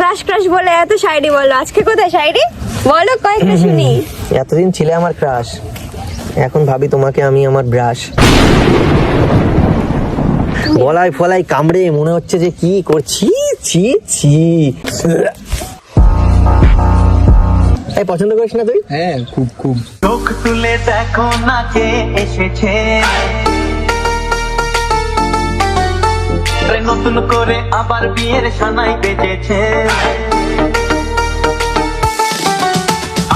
Crush crush বলে এত শায়রি বললো, আজকে কোথায় শায়রি বলো কয়েকটা শুনি। এতদিন ছিলে আমার ক্রাশ, এখন ভাবি তোমাকে আমি আমার ব্রাশ। গলায় ফলায় কামড়ে মনে হচ্ছে যে কি করছি, ছি ছি। এই পছন্দ করিস না তুই? হ্যাঁ খুব খুব। চোখ তুলে দেখো না কে এসেছে, নতুন করে আবার বিয়ের সানাই বেজেছে।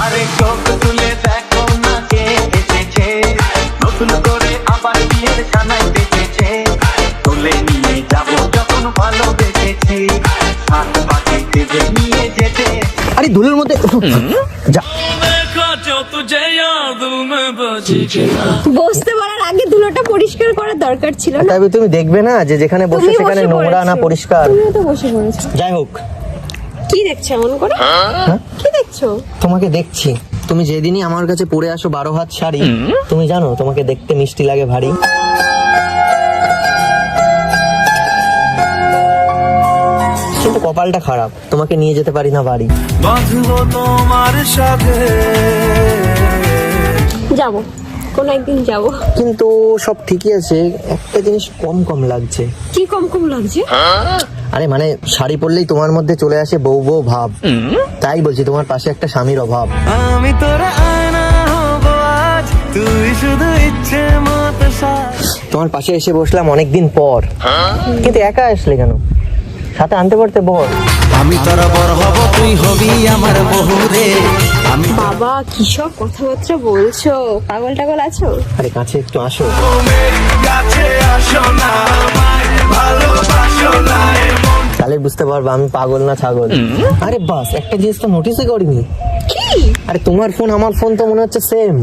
আরে চোখ তুলে দেখো না কে এসেছে, নতুন করে আবার বিয়ের সানাই বেজেছে। তুলে নিয়ে যাবো যখন ভালোবেসেছি, হাত পাখিতে যে নিয়ে যেতে। আরে ধুলোর মধ্যে যা। বসতে বলার আগে ধুলোটা পরিষ্কার করার দরকার ছিল না। তবে তুমি দেখবে না যে যেখানে বসে তুমি সেখানে বসে নোংরা না পড়েছো। পরিষ্কার। তুমিও তো বসে পড়েছো। যাই হোক, কি দেখছো এমন করে? কি দেখছো? তোমাকে দেখছি। তুমি যেদিনই আমার কাছে পরে আসো 12 হাত শাড়ি, তুমি জানো তোমাকে দেখতে মিষ্টি লাগে ভারী। কিন্তু কপালটা খারাপ, তোমাকে নিয়ে যেতে পারি না বাড়ি। বাঁধবো তোমার সাথে। যাবো, কোন একদিন যাবো। কিন্তু সব ঠিকই আছে, একটা জিনিস কম কম লাগছে। কি কম কম লাগছে? আরে মানে শাড়ি পরলেই তোমার মধ্যে চলে আসে বউ বউ ভাব, তাই বলছি তোমার পাশে একটা স্বামীর অভাব। আমি তোরা আয়না হবো আজ, তুই শুধু ইচ্ছে মতো সাজ। তোমার পাশে এসে বসলাম অনেকদিন পর, কিন্তু একা আসলে কেন? সাথে আনতে পারতে বল। আমি তোরা বড় হব, তুই হবি আমার বহুরে। আমি বাবা কি সব কথাবার্তা বলছো, পাগল টাগল আছো? আরে কাছে একটু আসো। কাছে আসো না, আমায় ভালোবাসো না। তাহলে বুঝতে পারবো আমি পাগল না ছাগল। আরে বাস, একটা জিনিস তো নোটিসই করিনি। কি? আরে তোমার ফোন আমার ফোন তো মনে হচ্ছে সেম।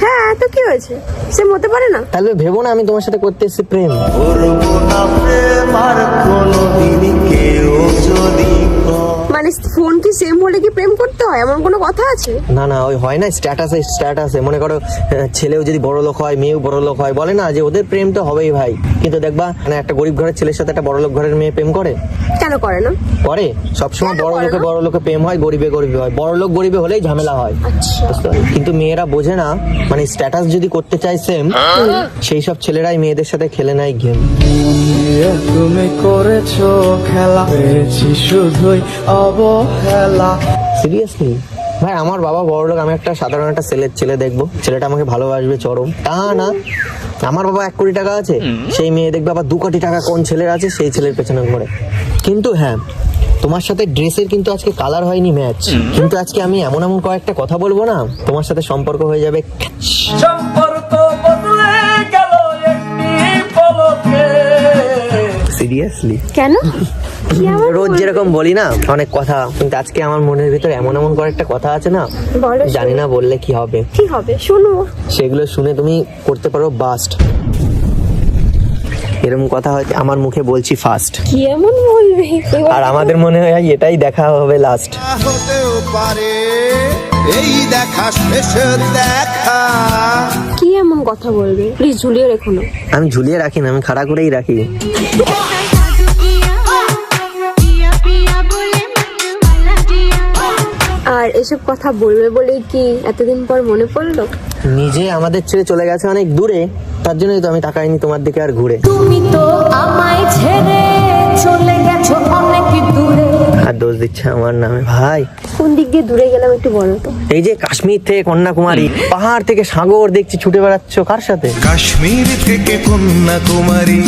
হ্যাঁ তো কি হয়েছে, সে হতে পারে না? তাহলে ভেবো না আমি তোমার সাথে করতে এসেছি প্রেম। করবো না প্রেম আর কোনোদিন কেউ যদি মানে ফোন কি সেম হলে কি প্রেম করতে হয়, এমন কোনো কথা আছে? না না, ওই হয় না স্ট্যাটাসে স্ট্যাটাসে মনে করো ছেলেও যদি বড় লোক হয় মেয়েও বড় লোক হয়, বলে না যে ওদের প্রেম তো হবেই ভাই। কিন্তু দেখবা মানে একটা গরিব ঘরের ছেলের সাথে একটা বড় লোক ঘরের মেয়ে প্রেম করে? কেন করে না? করে। সবসময় কেন করে না? বড় লোকে প্রেম হয়, গরিবে গরিবে হয়। বড় লোক গরিবে হলেই ঝামেলা হয়। আচ্ছা বুঝতে পারলে? কিন্তু মেয়েরা বোঝে না, মানে স্ট্যাটাস যদি করতে চায় সেম, সেই সব ছেলেরাই মেয়েদের সাথে খেলে নেয় গেম। তুমি করেছো খেলা, পেয়েছি শুধুই অবহেলা। সিরিয়াসলি ভাই, আমার বাবা বড় লোক, আমি একটা সাধারণ একটা ছেলে দেখবো, ছেলেটা আমাকে ভালোবাসবে চরম, তা না। আমার বাবা 1 কোটি টাকা আছে, সেই মেয়ে দেখবে আবার 2 কোটি টাকা কোন ছেলের আছে, সেই ছেলের পেছনে ঘোরে। কিন্তু হ্যাঁ, তোমার সাথে ড্রেসের কিন্তু আজকে কালার হয়নি ম্যাচ, কিন্তু আজকে আমি এমন এমন কয়েকটা কথা বলবো না, তোমার সাথে সম্পর্ক হয়ে যাবে। সম্পর্ক বদলে গেল একটি পলকে। সিরিয়াসলি কেন? কি এমন রোজ বলবে? যেরকম বলি না অনেক কথা, কিন্তু আজকে আমার মনের ভিতরে এমন এমন কয়েকটা কথা আছে না, বলো, জানি না বললে কি হবে। কি হবে শুনো। সেগুলো শুনে তুমি করতে পারো বাস্ট। এরকম কথা হয়তো আমার মুখে বলছি ফার্স্ট, কি এমন বলবে? আর আমাদের মনে হয় এটাই দেখা হবে লাস্ট। হতেও পারে এই দেখা শেষের দেখা। কি এমন কথা বলবে? প্লিজ ঝুলিয়ে রেখো না। আমি ঝুলিয়ে রাখি না, আমি খাড়া করেই রাখি। আর এসব কথা বলবে বলেই কি এতদিন পর মনে পড়লো? নিজে আমাদের ছেড়ে চলে গেছে অনেক দূরে, তার জন্যই তো আমি তাকাইনি তোমার দিকে আর ঘুরে। তুমি তো আমায় ছেড়ে চলে গেছো অনেক দূরে। আর দোষ দিচ্ছে আমার নামে ভাই। কোন দিক দিয়ে দূরে গেলাম একটু বলো তো। এই যে কাশ্মীর থেকে কন্যাকুমারী, পাহাড় থেকে সাগর দেখছি ছুটে বেড়াচ্ছ, কার সাথে? কাশ্মীর থেকে কন্যাকুমারী।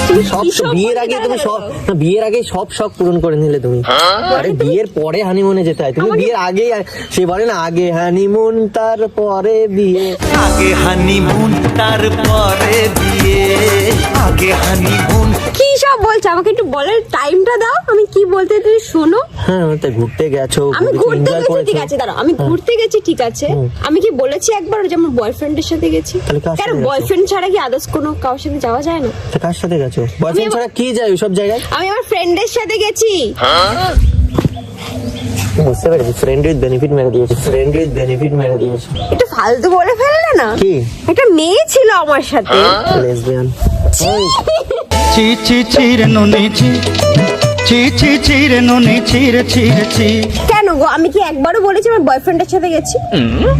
তুমি সব কি তো সব বিয়ের বলে আগে তুমি বেড়াও? সব না, বিয়ের আগে সব শখ পূরণ করে নিলে তুমি। আরে বিয়ের পরে হানিমুনে যেতে হয়, তুমি বিয়ের আগে, সে বলে না আগে হানিমুন তারপরে বিয়ে। আগে হানিমুন তারপরে বিয়ে, আগে হানিমুন। কি সব বলছো, আমাকে একটু বলার টাইমটা দাও, আমি কি বলতে তুমি শোনো। হ্যাঁ তো ঘুরতে গেছো, আমি ঘুরতে এনজয় গেছি করেছো। ঠিক আছে, দাঁড়াও, আমি ঘুরতে গেছি ঠিক আছে। আমি কি বলেছি একবার যে আমার বয়ফ্রেন্ডের সাথে গেছি? তাহলে কার সাথে কেন গেছো? বয়ফ্রেন্ড ছাড়া কি আদার্স কোনো কারোর সাথে যাওয়া যায় না? তো কার সাথে গেছো? বয়ফ্রেন্ড ছাড়া কি যায় ওইসব জায়গায়? আমি আমার ফ্রেন্ডের সাথে গেছি। বুঝতে পেরেছি, ফ্রেন্ড উইথ বেনিফিট মেরে দিয়েছে, ফ্রেন্ড উইথ বেনিফিট মেরে দিয়েছে। একটু ফালতু বলে ফেললে না। কি? একটা মেয়ে ছিল আমার সাথে। লেসবিয়ান। চি চি চি রে নুনি চি, ছি ছি ছি রে নুনি ছি রে ছি রে ছি। কেন গো, আমি কি একবারও বলেছি আমার বয়ফ্রেন্ডের সাথে গেছি?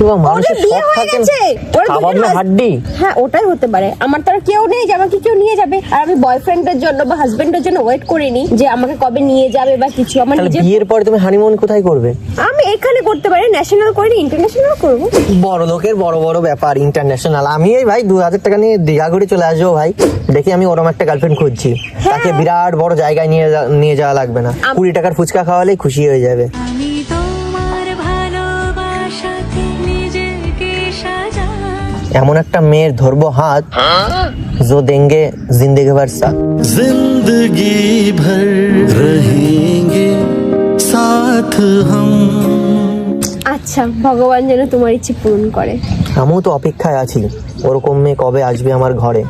তোমার মানুষের ওদের বিয়ে শখ হয়ে থাকে গেছে, ওরা কাবাব দুজন না হাড্ডি। হ্যাঁ ওটাই হতে পারে। আমার তো আর কেউ নেই যে আমাকে কেউ নিয়ে যাবে, আর আমি বয়ফ্রেন্ডের জন্য বা হাজবেন্ডের জন্য ওয়েট করিনি যে আমাকে কবে নিয়ে যাবে বা কিছু। আমার তাহলে নিজের, বিয়ের পরে তুমি হানিমুন কোথায় করবে? আমি এখানে করতে পারি, ন্যাশনাল করিনি, ইন্টারন্যাশনাল করবো। বড় লোকের বড় বড় ব্যাপার, ইন্টারন্যাশনাল। আমি এই ভাই 2000 টাকা নিয়ে দীঘা ঘুরে চলে আসবো ভাই। দেখি আমি ওরম একটা গার্লফ্রেন্ড খুঁজছি, তাকে বিরাট বড় জায়গায় নিয়ে যাওয়া লাগবে না, 20 টাকার ফুচকা খাওয়ালেই খুশি হয়ে যাবে। আমি তোমার ভালোবাসাতে নিজেকে সাজাই। এমন একটা মেয়ের ধরবো হাত, जो देंगे जिंदगी भर साथ। जिंदगी भर रहेंगे साथ हम। আচ্ছা, ভগবান যেন তোমার ইচ্ছে পূরণ করে। আমিও তো অপেক্ষায় আছি, ওরকম মেয়ে কবে আসবে আমার ঘরে।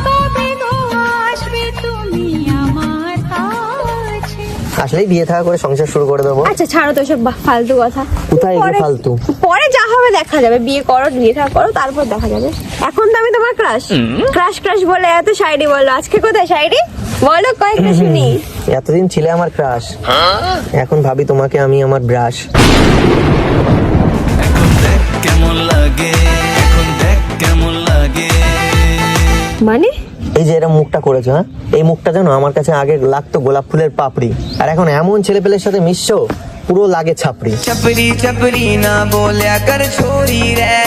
কবে গো আসবে তুমি আমার কাছে? আসলেই বিয়ে থাকা করে সংসার শুরু করে দেবো। আচ্ছা ছাড়ো তো সব ফালতু কথা। কোথায় এগুলো পরে- ফালতু? পরে যা হবে দেখা যাবে, বিয়ে করো, বিয়ে থাকা করো, তারপর দেখা যাবে। এখন তো আমি তোমার ক্রাশ ক্রাশ ক্রাশ বলে এত শায়রি বললো, আজকে কোথায় শায়রি বলো, কয়েকটা শুনি। এতদিন ছিলে আমার ক্রাশ, এখন ভাবি তোমাকে আমি আমার ব্রাশ। এখন দেখ কেমন লাগে, এখন দেখ কেমন লাগে। মানে এই যে এরকম মুখটা করেছো, হ্যাঁ, এই মুখটা যেন আমার কাছে আগে লাগতো গোলাপ ফুলের পাপড়ি, আর এখন এমন ছেলেপেলের সাথে মিশছো পুরো লাগে ছাপড়ি। छपरी छपरी ना बोलिया कर छोरी रे।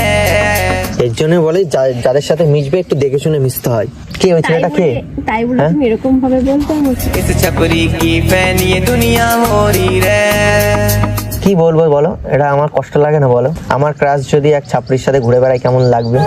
এর জন্য বলে যাদের সাথে মিশবে একটু দেখে শুনে মিশতে হয়। কে ওই ছেলেটা কে? তাই বলে হ্যাঁ? তুমি এরকম ভাবে বলতে আমাকে? इस छपरी की फैन ये दुनिया हो रही रे। কি বলবো বলো, এটা আমার কষ্ট লাগে না বলো? আমার ক্রাশ যদি এক ছাপড়ির সাথে ঘুরে বেড়ায় কেমন লাগবে?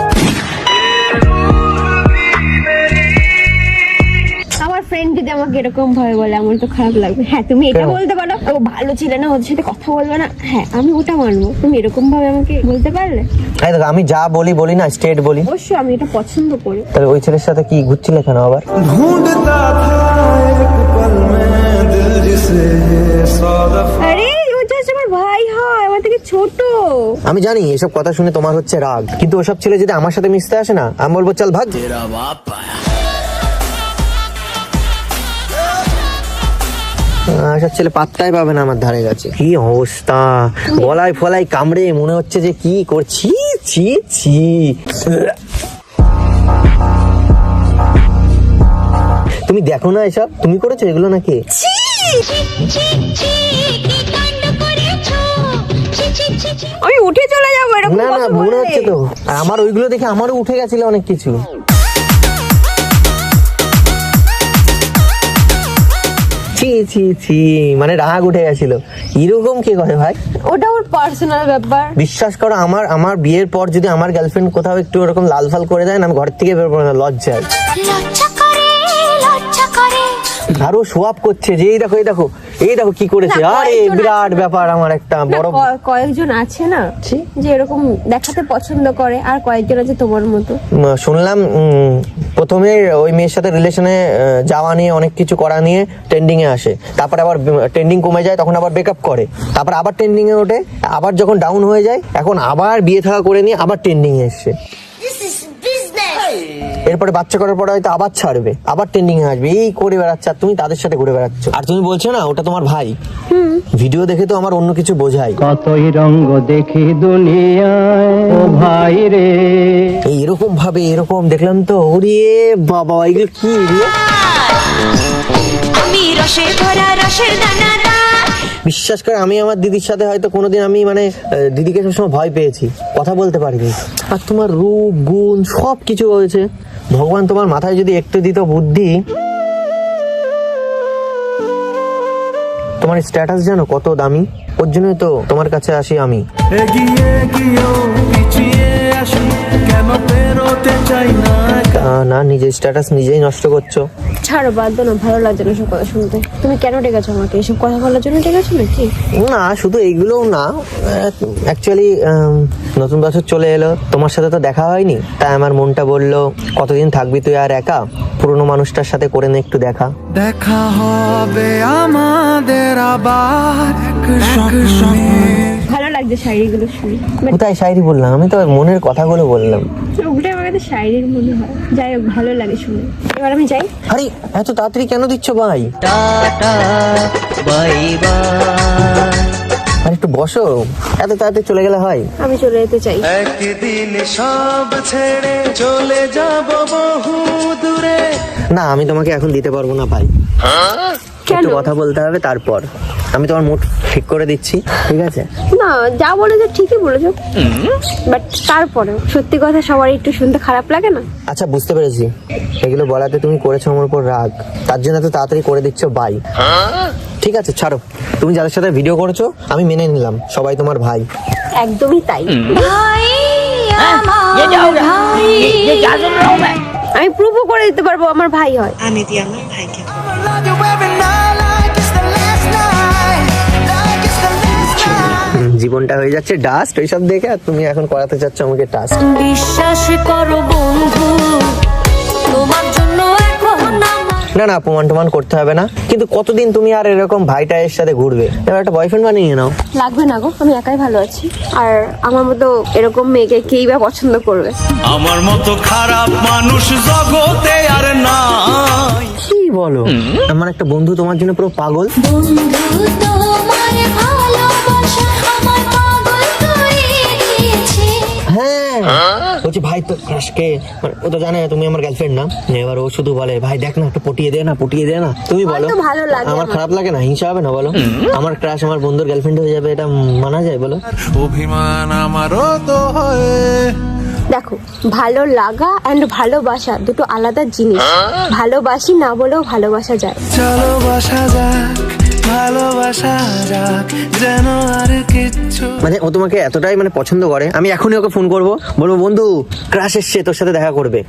আমার ফ্রেন্ড যদি আমাকে এরকম ভাবে বলে আমার তো খারাপ লাগবে। হ্যাঁ তুমি এটা কেন? বলতে পারো ও ভালো ছিল না, ওদের সাথে কথা বলবে না, হ্যাঁ আমি ওটা মানবো। তুমি এরকম ভাবে আমাকে বলতে পারলে? এই দেখো আমি যা বলি না স্ট্রেট বলি। অবশ্যই আমি এটা পছন্দ করি। তাহলে ওই ছেলের সাথে কি ঘুরছিলে কেন আবার? ढूंढता था एक पल में दिल जिसे सौ दफा। আরে ওটা হচ্ছে আমার ভাই হয়, আমার থেকে ছোট। আমি জানি এসব কথা শুনে তোমার হচ্ছে রাগ, কিন্তু ওসব ছেলে যদি আমার সাথে মিশতে আসে না, আমি বলবো চল ভাগ। সব ছেলে পাত্তাই পাবে না আমার ধারে কাছে। কি অবস্থা, গলায় ফলায় কামড়ে মনে হচ্ছে যে কি করছি। ছি ছি, তুমি দেখো না এসব, তুমি করেছো এগুলো নাকি? ছি ছি ছি কি কাণ্ড করেছো? ছি ছি ছি ছি। আমি উঠে চলে যাবো এরকম না না কথা মনে বললে। হচ্ছে তো, আর আমার ওইগুলো দেখে আমারও উঠে গেছিল অনেক কিছু। ছি ছি ছি, মানে রাগ উঠে গেছিল। এরকম কে করে ভাই? ওটা ওর পার্সোনাল ব্যাপার। বিশ্বাস করো, আমার বিয়ের পর যদি আমার গার্লফ্রেন্ড কোথাও একটু এরকম লাল ফাল করে দেয় না, আমি ঘর থেকে বেরোবো না লজ্জায়। লজ্জা করে লজ্জা করে। আরো সোয়াব করছে যে এই দেখো এই দেখো এই দেখো কি করেছে। না, আরে কয়েকজন বিরাট ব্যাপার, আমার একটা না, বড় কয়েকজন আছে না যে এরকম দেখাতে পছন্দ করে, আর কয়েকজন আছে তোমার মতো। শুনলাম প্রথমে ওই মেয়ের সাথে রিলেশনে যাওয়া নিয়ে অনেক কিছু করা নিয়ে ট্রেন্ডিং এ আসে, তারপরে আবার ট্রেন্ডিং কমে যায়, তখন আবার ব্রেকআপ করে, তারপর আবার ট্রেন্ডিং এ ওঠে, আবার যখন ডাউন হয়ে যায় এখন আবার বিয়ে থাকা করে নিয়ে আবার ট্রেন্ডিং এ এসছে। এরপরে বাচ্চা করার পরে হয়তো আবার ছাড়বে, আবার ট্রেন্ডিং এ আসবে, এই করে বেড়াচ্ছে, আর তুমি তাদের সাথে ঘুরে বেড়াচ্ছ। আর তুমি বলছো না ওটা তোমার ভাই, ভিডিও দেখে তো আমার অন্য কিছু বোঝাই। কতই রঙ্গ দেখি দুনিয়ায় ও ভাই রে। এই এরকম ভাবে এরকম দেখলাম তো, ওরে বাবা এগুলো কি রে? আমি রসে ভরা রসের দানাদার। বিশ্বাস করে আমি আমার দিদির সাথে হয়তো কোনোদিন আমি মানে দিদিকে সবসময় ভয় পেয়েছি, কথা বলতে পারিনি। আর তোমার রূপ গুণ সব কিছু হয়েছে, ভগবান তোমার মাথায় যদি একটু দিত বুদ্ধি। তোমার স্ট্যাটাস জানো কত দামি, ওর জন্যই তো তোমার কাছে আসি আমি। এগিয়ে গিয়েও পিছিয়ে আসি, কেন বেরোতে চাই না একা। না নিজের স্ট্যাটাস নিজেই নষ্ট করছো। ছাড়ো, বাদ দাও না, ভালো লাগছে না এসব কথা শুনতে। তুমি কেন ডেকেছো আমাকে? এসব কথা বলার জন্য ডেকেছো নাকি? না শুধু এইগুলোও না, অ্যাকচুয়ালি নতুন বছর চলে এলো, তোমার সাথে তো দেখা হয়নি, তাই আমার মনটা বললো কতদিন থাকবি তুই আর একা, পুরনো মানুষটার সাথে করে নে একটু দেখা। দেখা হবে আমাদের আবার ভালো লাগছে শাড়িগুলো শুনে। কোথায় শায়রি বললাম? আমি তো মনের কথাগুলো বললাম। উল্টে আমাকে এত শায়রির মনে হয়। যাই হোক, ভালো লাগে শুনে। এবার আমি যাই। আরে এত তাড়াতাড়ি কেন দিচ্ছ ভাই? Tata bye bye. আর একটু বসো, এত তাড়াতাড়ি চলে গেলে হয়? আমি চলে যেতে চাই। একদিন সব ছেড়ে চলে যাব বহু দূরে। না, আমি তোমাকে এখন দিতে পারবো না ভাই। কেন? একটু কথা বলতে হবে, তারপর আমি তোমার মুড ঠিক করে দিচ্ছি, ঠিক আছে? না, যা বলেছো ঠিকই বলেছো, বাট তারপরে সত্যি কথা সবার একটু শুনতে খারাপ লাগে না? আচ্ছা, বুঝতে পেরেছি, এগুলো বলাতে তুমি করেছো আমার উপর রাগ, তার জন্য এত তাড়াতাড়ি করে দিচ্ছ বাই। ঠিক আছে, ছাড়ো। তুমি যাদের সাথে ভিডিও করেছো আমি মেনে নিলাম, সবাই তোমার ভাই। একদমই তাই। ভাই আমার ভাই আমি প্রুভও করে দিতে পারবো আমার ভাই হয়। জীবনটা হয়ে যাচ্ছে ডাস্ট ওইসব দেখে, আর তুমি এখন করাতে চাচ্ছ আমাকে টাস্ক। বিশ্বাস করো বন্ধু, তোমার জন্য এখন আমার না না, প্রমাণ করতে হবে না, কিন্তু কতদিন তুমি আর এরকম ভাইটাইয়ের সাথে ঘুরবে? এবার একটা বয়ফ্রেন্ড বানিয়ে নাও। লাগবে না গো, আমি একাই ভালো আছি। আর আমার মতো এরকম মেয়েকে কেই বা পছন্দ করবে? আমার মতো খারাপ মানুষ জগতে আর নাই। কি বলো? আমার একটা বন্ধু তোমার জন্য পুরো পাগল। বন্ধু তোমার ভালোবাসা আমার পাগল করে দিয়েছে। হ্যাঁ, বলছি ভাই তো ক্রাশকে, মানে ও তো জানে তুমি আমার গার্লফ্রেন্ড না, এবার ও শুধু বলে ভাই দেখ না, একটু পটিয়ে দে না, পটিয়ে দে না। তুমি বলো, হয়তো ভালো লাগে আমার খারাপ লাগে না? হিংসা হবে না বলো? আমার ক্রাশ আমার বন্ধুর গার্লফ্রেন্ড হয়ে যাবে, এটা মানা যায় বলো? অভিমান আমারও তো হয়। দেখো, ভালো লাগা অ্যান্ড ভালোবাসা দুটো আলাদা জিনিস। ভালোবাসি না বলেও ভালোবাসা যায়। চলো বাসা যাক, ভালোবাসা যাক, যেন আর কিচ্ছু। মানে ও তোমাকে এতটাই মানে পছন্দ করে, আমি এখনই ওকে ফোন করবো, বলবো বন্ধু ক্রাশ এসছে, তোর সাথে দেখা করবে।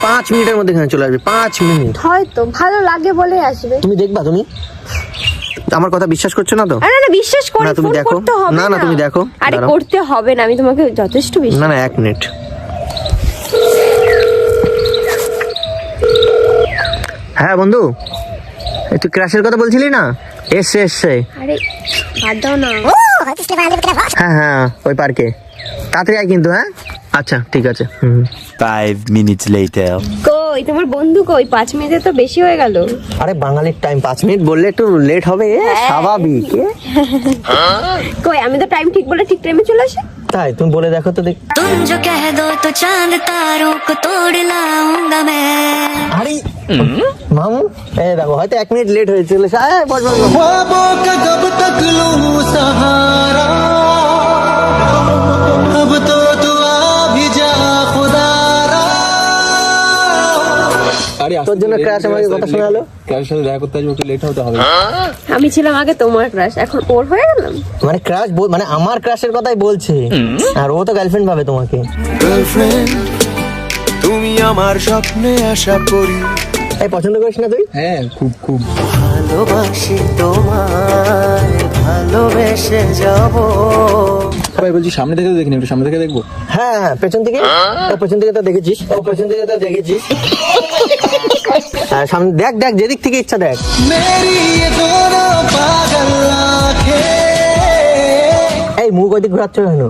5 মিনিটের মধ্যে এখানে চলে আসবে, 5 মিনিট। হয়তো ভালো লাগে বলে আসবে। তুমি দেখবা, তুমি আমার কথা বিশ্বাস করছো না তো? আরে না, বিশ্বাস করে না, তুমি ফোন দেখো। করতে হবে না, না, তুমি দেখো। আরে দাঁড়াও। করতে হবে না, আমি তোমাকে যথেষ্ট বিশ্বাস। না না, 1 মিনিট। হ্যাঁ বন্ধু, এই তুই ক্রাশের কথা বলছিলি না? এসছে। আরে বাদ দাও না। হ্যাঁ হ্যাঁ, ওই পার্কে তাড়াতাড়ি আয় কিন্তু। হ্যাঁ আচ্ছা, ঠিক আছে। 5 minutes later. কই তোমার বন্ধু কই? 5 মিনিটে তো বেশি হয়ে গেল। আরে বাঙালির টাইম 5 মিনিট বললে একটু লেট হবে, স্বাভাবিক। কই, আমি তো টাইম ঠিক বলে ঠিক টাইমে চলে আসি। তাই তুমি বলে দেখো তো দেখ। तुम जो कह दो तो चांद तारों को तोड़ लाऊंगा मैं। আরে মামু, এই দেখো হয়তো 1 মিনিট লেট হয়েছিল। বস বস বস। ख्वाबों का कब तक लूं सहारा, अब तो तू आ भी जा खुदारा। তোর জন্য ক্রাশ আমাকে কথা শোনালো। ক্রাশের সাথে দেখা করতে আসবে, একটু লেট হতে হবে। আমি ছিলাম আগে তোমার ক্রাশ, এখন ওর হয়ে গেলাম। মানে ক্রাশ মানে আমার ক্রাশের কথাই বলছে, আর ও তো গার্লফ্রেন্ড ভাবে তোমাকে। গার্লফ্রেন্ড, তুমি আমার স্বপ্নে আশা করি। এই পছন্দ করিস না তুই? হ্যাঁ, খুব খুব ভালোবাসি তোমায়, ভালোবেসে যাব। ভাই বলছি সামনে থেকে দেখিনি, একটু সামনে থেকে দেখবো। হ্যাঁ হ্যাঁ, পেছন থেকে। ও পেছন থেকে তো দেখেছিস, আর সামনে দেখ, যেদিক থেকে ইচ্ছা দেখ। मेरी ये दोनों पागल आँखें। এই মুখ ওইদিক ঘুরাচ্ছ কেন?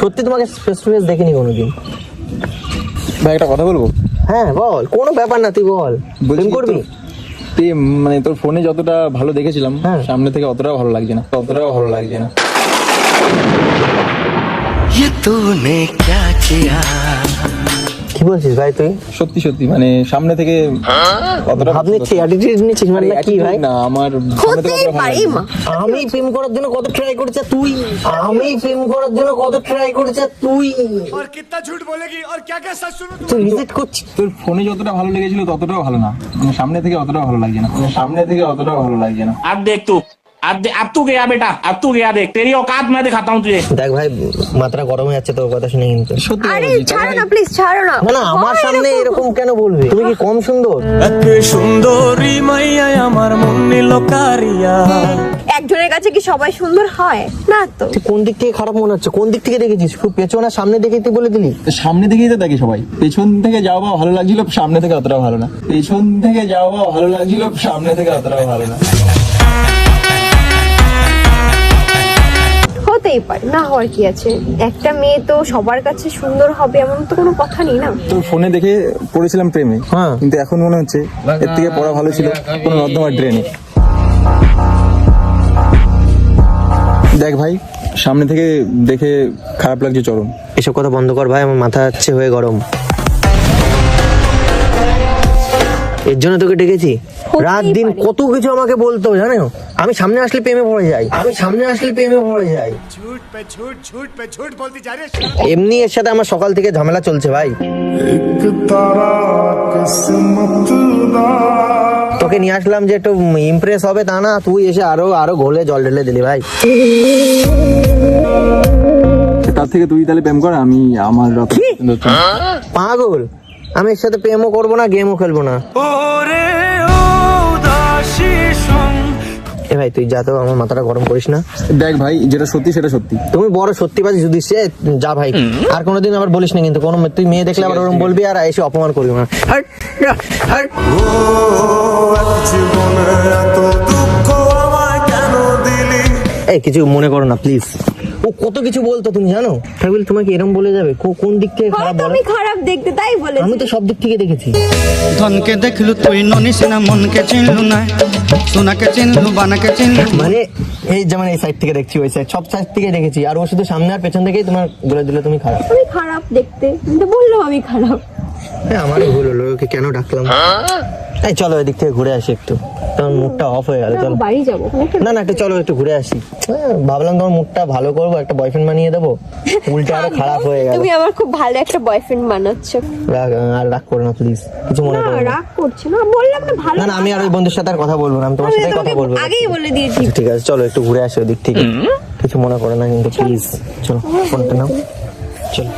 সত্যি তোমাকে ফেস টু ফেস দেখিনি কোনোদিন। ভাই একটা কথা বলবো? হ্যাঁ বল, কোনো ব্যাপার না, তুই বল। প্রেম করবি? তুই মানে তোর ফোনে যতটা ভালো দেখেছিলাম, হ্যাঁ। সামনে থেকে অতটাও ভালো লাগছে না। ये तूने क्या किया? কি বলছিস ভাই তুই? সত্যি মানে সামনে থেকে অতটা ভাব নিচ্ছিস, অ্যাটিটিউড নিচ্ছিস, মানে কি ভাই? না, আমার সামনে থেকে হতেই অতটা ভালো পারে লাগছে না। মা। আমি প্রেম করার জন্য কত ট্রাই করেছে তুই। और कितना झूठ बोलेगी और क्या क्या सच सुनो। তুই ভিজিট করছিস। তোর ফোনে যতটা ভালো লেগেছিল ততটাও ভালো না, মানে সামনে থেকে অতটাও ভালো লাগছে না। अब देख तू, अब तू गया बेटा, अब तू गया, देख तेरी औकात मैं दिखाता हूँ तुझे। দেখ ভাই, মাত্রা গরম হয়ে যাচ্ছে তোর কথা শুনে কিন্তু। সত্যি আরে কথা বলছি, ছাড়ো ভাই। না, প্লিজ ছাড়ো না। না না, আমার সামনে এরকম কেন বলবে? তুমি কি কম সুন্দর? এত সুন্দরী মাইয়া আমার মন নিল কারিয়া। একজনের কাছে কি সবাই সুন্দর হয় না? তো তুই কোন দিক থেকে খারাপ মনে হচ্ছে? কোন দিক থেকে দেখেছিস? খুব পেছন আর সামনে দেখে তুই বলে দিলি। তো সামনে থেকেই তো দেখে সবাই, পেছন থেকে যাওয়া বা ভালো লাগছিল, সামনে থেকে অতটাও ভালো না। হতেই হতেই পারে, না হওয়ার কি আছে। একটা মেয়ে তো সবার কাছে সুন্দর হবে এমন তো কোনো কথা নেই না। তোর ফোনে দেখে পড়েছিলাম প্রেমে, হ্যাঁ। কিন্তু এখন মনে হচ্ছে এর থেকে পড়া ভালো ছিল কোনো নর্দমার ড্রেনে। দেখ ভাই, সামনে থেকে দেখে খারাপ লাগছে চরম। এসব কথা বন্ধ কর ভাই, আমার মাথা হচ্ছে হয়ে গরম। এর জন্য তোকে ডেকেছি। রাত দিন কত কিছু আমাকে বলতো জানো, আমি সামনে আসলে প্রেমে পড়ে যাই, এমনি এর সাথে আমার সকাল থেকে ঝামেলা চলছে ভাই। তোকে নিয়ে আসলাম যে একটু ইমপ্রেস হবে তা না, তুই এসে আরো ঘোলে জল ঢেলে দিলি ভাই। তার থেকে তুই তাহলে প্রেম কর, আমি আমার পাগল, আমি এর সাথে প্রেমও করবো না, গেমও খেলবো না। এ ভাই তুই যা তো, আমার মাথাটা গরম করিস না। দেখ ভাই, যেটা সত্যি সেটা সত্যি। তুমি বড় সত্যিবাদী যদি সে যা ভাই, আর কোনোদিন আবার বলিস না কিন্তু, কোনো তুই মেয়ে দেখলে আবার ওরকম বলবি আর এসে অপমান করবি না। হাট, হাট। এই কিছু মনে করো না প্লিজ, ও কত কিছু বলতো তুমি জানো। তাই বলে তোমাকে এরকম বলে যাবে, কোন দিক থেকে খারাপ হয়তো বলো? আমি খারাপ দেখতে তাই বলেছি। আমি তো সব দিক থেকে দেখেছি। ধনকে দেখলু তুই ননিস না, মনকে চিনলু না, সোনাকে চিনলু বানাকে চিনলু। মানে এই যেমন এই সাইড থেকে দেখছি, ওই সাইড সব সাইড থেকে দেখেছি, আর ও শুধু সামনে আর পেছন থেকেই তোমার বলে দিলে তুমি খারাপ। আমি খারাপ দেখতে, আমি তো বললাম আমি খারাপ। আমারও ভুল হলো, ওকে কেন ডাকলাম। এই চলো এদিক থেকে ঘুরে আসি একটু, তোমার মুডটা অফ হয়ে গেল। চলো বাড়ি যাবো। না একটু চলো একটু ঘুরে আসি। ভাবলাম তোমার মুডটা ভালো করবো, একটা বয়ফ্রেন্ড বানিয়ে দেবো, উল্টা আরো খারাপ হয়ে গেল। তুমি আমার খুব ভালো একটা বয়ফ্রেন্ড বানাচ্ছো। আর রাগ করো না প্লিজ, কিছু মনে না করো না। রাগ করছি না, বললাম না ভালো। না আমি আর ওই বন্ধুর সাথে আর কথা বলবো না, আমি তোমার সাথে কথা বলবো। আগেই বলে দিয়েছি। ঠিক আছে চলো একটু ঘুরে আসি ওদিক থেকে, কিছু মনে করো না কিন্তু প্লিজ। চলো ফোনটা নাও, চলো।